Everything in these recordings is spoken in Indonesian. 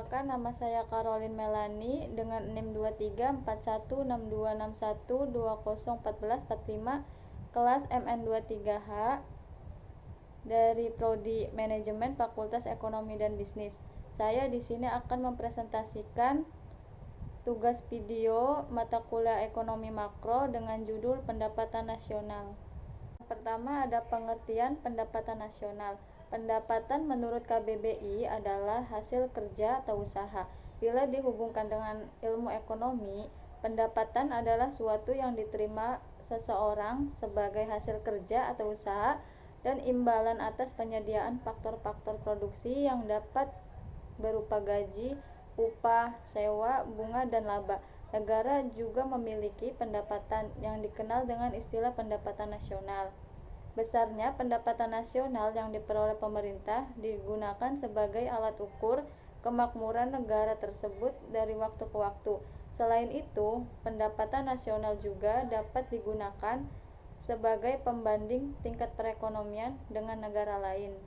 Perkenalkan, nama saya Caroline Melanie dengan NIM 23416261201445 kelas MN23H dari Prodi Manajemen Fakultas Ekonomi dan Bisnis. Saya di sini akan mempresentasikan tugas video mata kuliah Ekonomi Makro dengan judul Pendapatan Nasional. Pertama ada pengertian pendapatan nasional. Pendapatan menurut KBBI adalah hasil kerja atau usaha. Bila dihubungkan dengan ilmu ekonomi, pendapatan adalah suatu yang diterima seseorang sebagai hasil kerja atau usaha dan imbalan atas penyediaan faktor-faktor produksi yang dapat berupa gaji, upah, sewa, bunga, dan laba. Negara juga memiliki pendapatan yang dikenal dengan istilah pendapatan nasional. Besarnya pendapatan nasional yang diperoleh pemerintah digunakan sebagai alat ukur kemakmuran negara tersebut dari waktu ke waktu. Selain itu, pendapatan nasional juga dapat digunakan sebagai pembanding tingkat perekonomian dengan negara lain.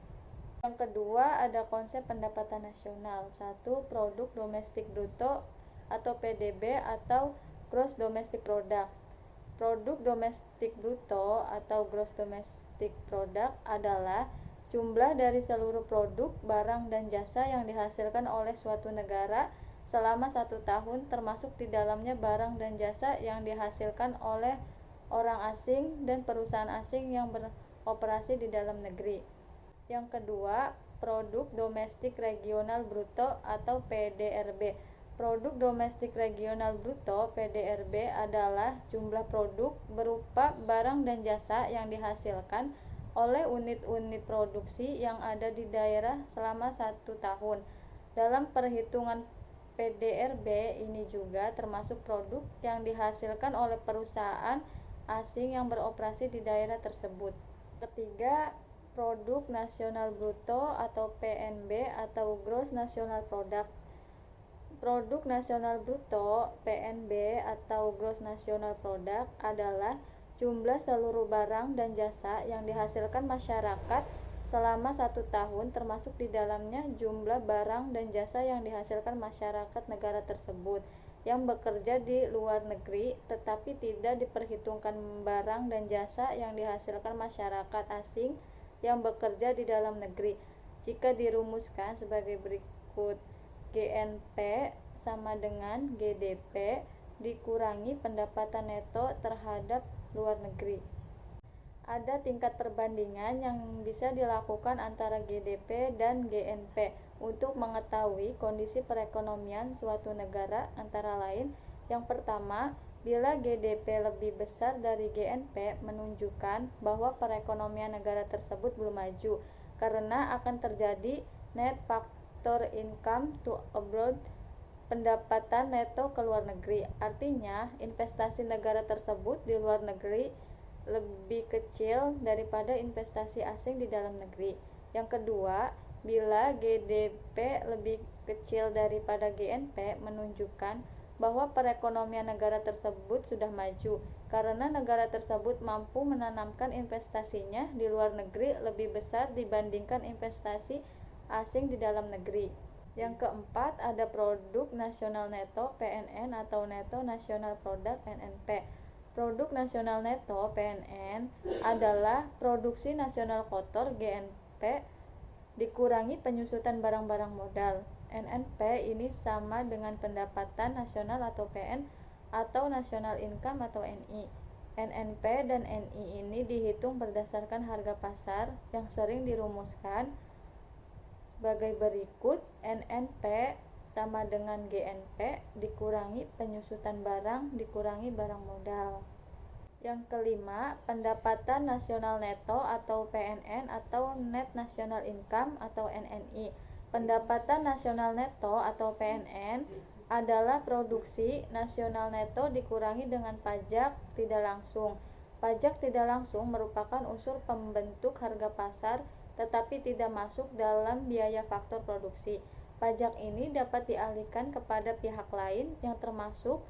Yang kedua ada konsep pendapatan nasional. 1. Produk domestik bruto atau PDB atau Gross Domestic Product. Produk domestik bruto atau gross domestic product adalah jumlah dari seluruh produk, barang, dan jasa yang dihasilkan oleh suatu negara selama 1 tahun, termasuk di dalamnya barang dan jasa yang dihasilkan oleh orang asing dan perusahaan asing yang beroperasi di dalam negeri. Yang kedua, produk domestik regional bruto atau PDRB. Produk domestik regional bruto (PDRB) adalah jumlah produk berupa barang dan jasa yang dihasilkan oleh unit-unit produksi yang ada di daerah selama 1 tahun. Dalam perhitungan PDRB ini juga termasuk produk yang dihasilkan oleh perusahaan asing yang beroperasi di daerah tersebut. Ketiga, produk nasional bruto atau PNB atau Gross National Product. Produk nasional bruto (PNB) atau Gross National Product adalah jumlah seluruh barang dan jasa yang dihasilkan masyarakat selama 1 tahun, termasuk di dalamnya jumlah barang dan jasa yang dihasilkan masyarakat negara tersebut yang bekerja di luar negeri, tetapi tidak diperhitungkan barang dan jasa yang dihasilkan masyarakat asing yang bekerja di dalam negeri. Jika dirumuskan sebagai berikut: GNP sama dengan GDP dikurangi pendapatan neto terhadap luar negeri. Ada tingkat perbandingan yang bisa dilakukan antara GDP dan GNP untuk mengetahui kondisi perekonomian suatu negara, antara lain: yang pertama, bila GDP lebih besar dari GNP menunjukkan bahwa perekonomian negara tersebut belum maju karena akan terjadi net factor income to abroad, pendapatan neto ke luar negeri. Artinya, investasi negara tersebut di luar negeri lebih kecil daripada investasi asing di dalam negeri. Yang kedua, bila GDP lebih kecil daripada GNP menunjukkan bahwa perekonomian negara tersebut sudah maju karena negara tersebut mampu menanamkan investasinya di luar negeri lebih besar dibandingkan investasi asing di dalam negeri. Yang keempat ada produk nasional neto (PNN) atau Netto National Product (NNP). Produk nasional neto (PNN) adalah produksi nasional kotor (GNP) dikurangi penyusutan barang-barang modal. NNP ini sama dengan pendapatan nasional atau PN atau national income atau NI. NNP dan NI ini dihitung berdasarkan harga pasar yang sering dirumuskan sebagai berikut: NNP sama dengan GNP dikurangi penyusutan barang dikurangi barang modal. Yang kelima, pendapatan nasional neto atau PNN atau Net National Income atau NNI. Pendapatan nasional neto atau PNN adalah produksi nasional neto dikurangi dengan pajak tidak langsung. Pajak tidak langsung merupakan unsur pembentuk harga pasar tetapi tidak masuk dalam biaya faktor produksi. Pajak ini dapat dialihkan kepada pihak lain yang termasuk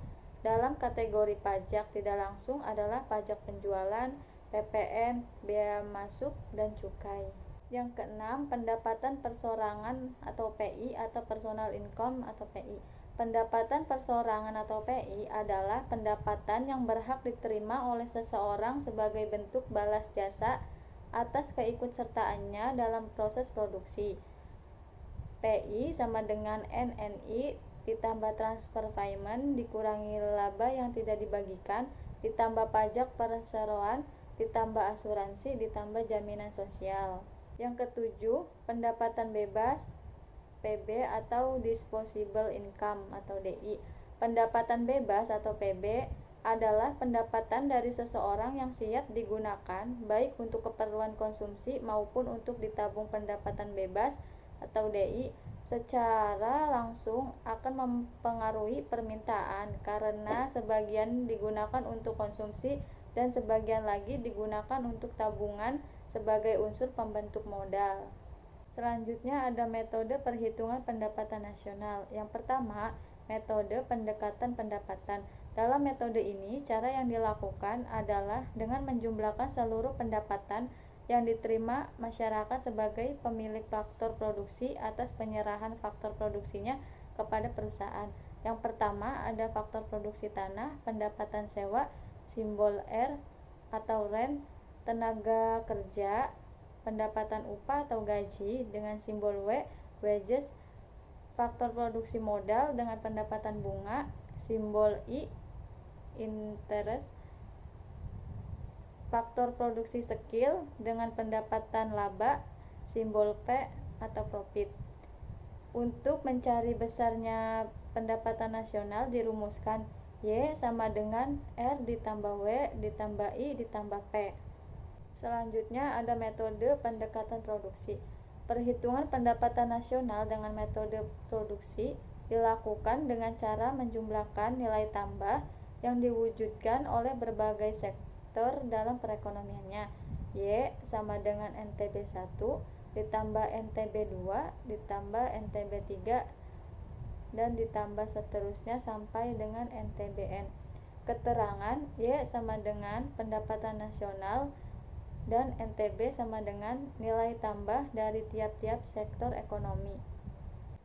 dalam kategori pajak tidak langsung adalah pajak penjualan, PPN, bea masuk, dan cukai. Yang keenam, pendapatan persorangan atau PI atau personal income atau PI. Pendapatan persorangan atau PI adalah pendapatan yang berhak diterima oleh seseorang sebagai bentuk balas jasa atas keikutsertaannya dalam proses produksi. PI sama dengan NNI ditambah transfer payment dikurangi laba yang tidak dibagikan ditambah pajak perseroan ditambah asuransi ditambah jaminan sosial. Yang ketujuh, pendapatan bebas PB atau disposable income atau DI. Pendapatan bebas atau PB adalah pendapatan dari seseorang yang siap digunakan baik untuk keperluan konsumsi maupun untuk ditabung. Pendapatan bebas atau DI secara langsung akan mempengaruhi permintaan karena sebagian digunakan untuk konsumsi dan sebagian lagi digunakan untuk tabungan sebagai unsur pembentuk modal. Selanjutnya ada metode perhitungan pendapatan nasional. Yang pertama, metode pendekatan pendapatan. Dalam metode ini, cara yang dilakukan adalah dengan menjumlahkan seluruh pendapatan yang diterima masyarakat sebagai pemilik faktor produksi atas penyerahan faktor produksinya kepada perusahaan. Yang pertama ada faktor produksi tanah, pendapatan sewa, simbol R atau rent, tenaga kerja, pendapatan upah atau gaji dengan simbol W, wages, faktor produksi modal dengan pendapatan bunga, simbol I, interest, faktor produksi skill dengan pendapatan laba, simbol P atau profit. Untuk mencari besarnya pendapatan nasional dirumuskan Y sama dengan R ditambah W ditambah I ditambah P. Selanjutnya ada metode pendekatan produksi. Perhitungan pendapatan nasional dengan metode produksi dilakukan dengan cara menjumlahkan nilai tambah yang diwujudkan oleh berbagai sektor dalam perekonomiannya. Y sama dengan NTB 1 ditambah NTB 2 ditambah NTB 3 dan ditambah seterusnya sampai dengan NTBN. Keterangan Y sama dengan pendapatan nasional dan NTB sama dengan nilai tambah dari tiap-tiap sektor ekonomi.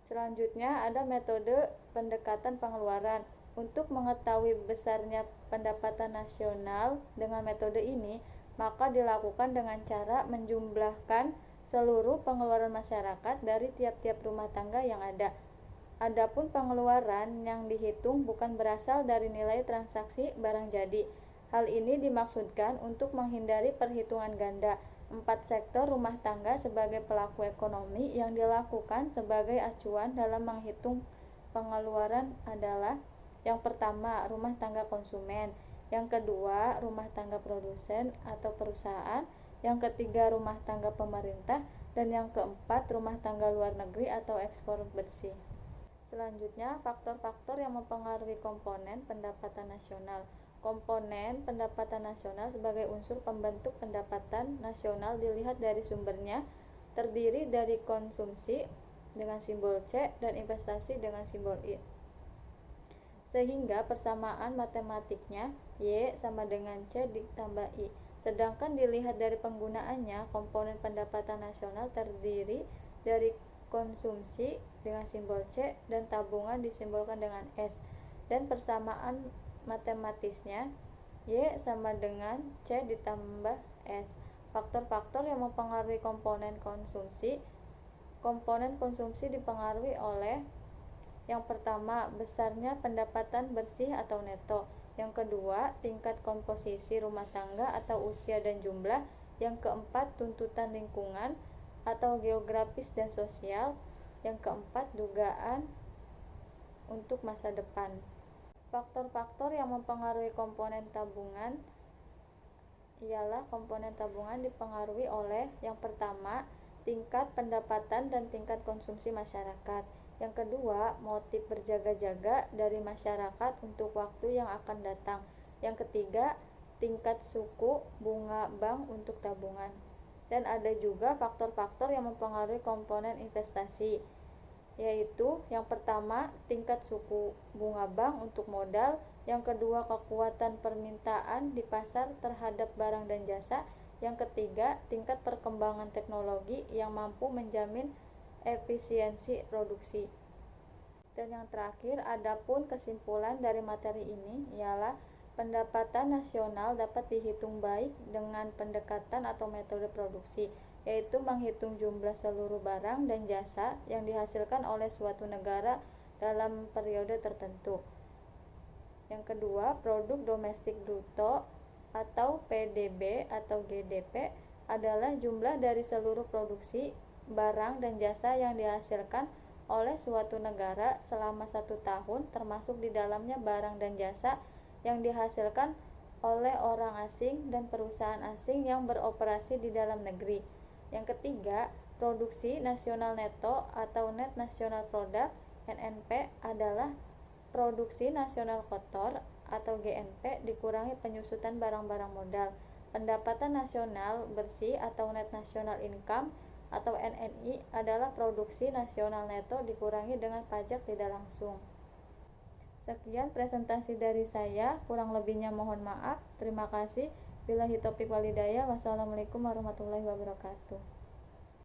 Selanjutnya ada metode pendekatan pengeluaran. Untuk mengetahui besarnya pendapatan nasional dengan metode ini, maka dilakukan dengan cara menjumlahkan seluruh pengeluaran masyarakat dari tiap-tiap rumah tangga yang ada. Adapun pengeluaran yang dihitung bukan berasal dari nilai transaksi barang jadi. Hal ini dimaksudkan untuk menghindari perhitungan ganda. 4 sektor rumah tangga sebagai pelaku ekonomi yang dilakukan sebagai acuan dalam menghitung pengeluaran adalah: yang pertama, rumah tangga konsumen; yang kedua, rumah tangga produsen atau perusahaan; yang ketiga, rumah tangga pemerintah; dan yang keempat, rumah tangga luar negeri atau ekspor bersih. Selanjutnya, faktor-faktor yang mempengaruhi komponen pendapatan nasional. Komponen pendapatan nasional sebagai unsur pembentuk pendapatan nasional dilihat dari sumbernya, terdiri dari konsumsi dengan simbol C dan investasi dengan simbol I. Sehingga persamaan matematiknya Y sama dengan C ditambah I. Sedangkan dilihat dari penggunaannya, komponen pendapatan nasional terdiri dari konsumsi dengan simbol C dan tabungan disimbolkan dengan S. Dan persamaan matematisnya Y sama dengan C ditambah S. Faktor-faktor yang mempengaruhi komponen konsumsi. Komponen konsumsi dipengaruhi oleh: yang pertama, besarnya pendapatan bersih atau neto; yang kedua, tingkat komposisi rumah tangga atau usia dan jumlah; yang keempat, tuntutan lingkungan atau geografis dan sosial; yang keempat, dugaan untuk masa depan. Faktor-faktor yang mempengaruhi komponen tabungan ialah komponen tabungan dipengaruhi oleh: yang pertama, tingkat pendapatan dan tingkat konsumsi masyarakat; yang kedua, motif berjaga-jaga dari masyarakat untuk waktu yang akan datang; yang ketiga, tingkat suku bunga bank untuk tabungan. Dan ada juga faktor-faktor yang mempengaruhi komponen investasi, yaitu yang pertama, tingkat suku bunga bank untuk modal; yang kedua, kekuatan permintaan di pasar terhadap barang dan jasa; Yang ketiga, tingkat perkembangan teknologi yang mampu menjamin efisiensi produksi. Dan yang terakhir, adapun kesimpulan dari materi ini ialah pendapatan nasional dapat dihitung baik dengan pendekatan atau metode produksi, yaitu menghitung jumlah seluruh barang dan jasa yang dihasilkan oleh suatu negara dalam periode tertentu. Yang kedua, produk domestik bruto atau PDB atau GDP adalah jumlah dari seluruh produksi barang dan jasa yang dihasilkan oleh suatu negara selama 1 tahun, termasuk di dalamnya barang dan jasa yang dihasilkan oleh orang asing dan perusahaan asing yang beroperasi di dalam negeri. Yang ketiga, produksi nasional neto atau net national product (NNP) adalah produksi nasional kotor atau GNP dikurangi penyusutan barang-barang modal. Pendapatan nasional bersih atau net national income atau NNI adalah produksi nasional neto dikurangi dengan pajak tidak langsung. Sekian presentasi dari saya, kurang lebihnya mohon maaf. Terima kasih. Billahi taufiq walhidayah. Wassalamualaikum warahmatullahi wabarakatuh.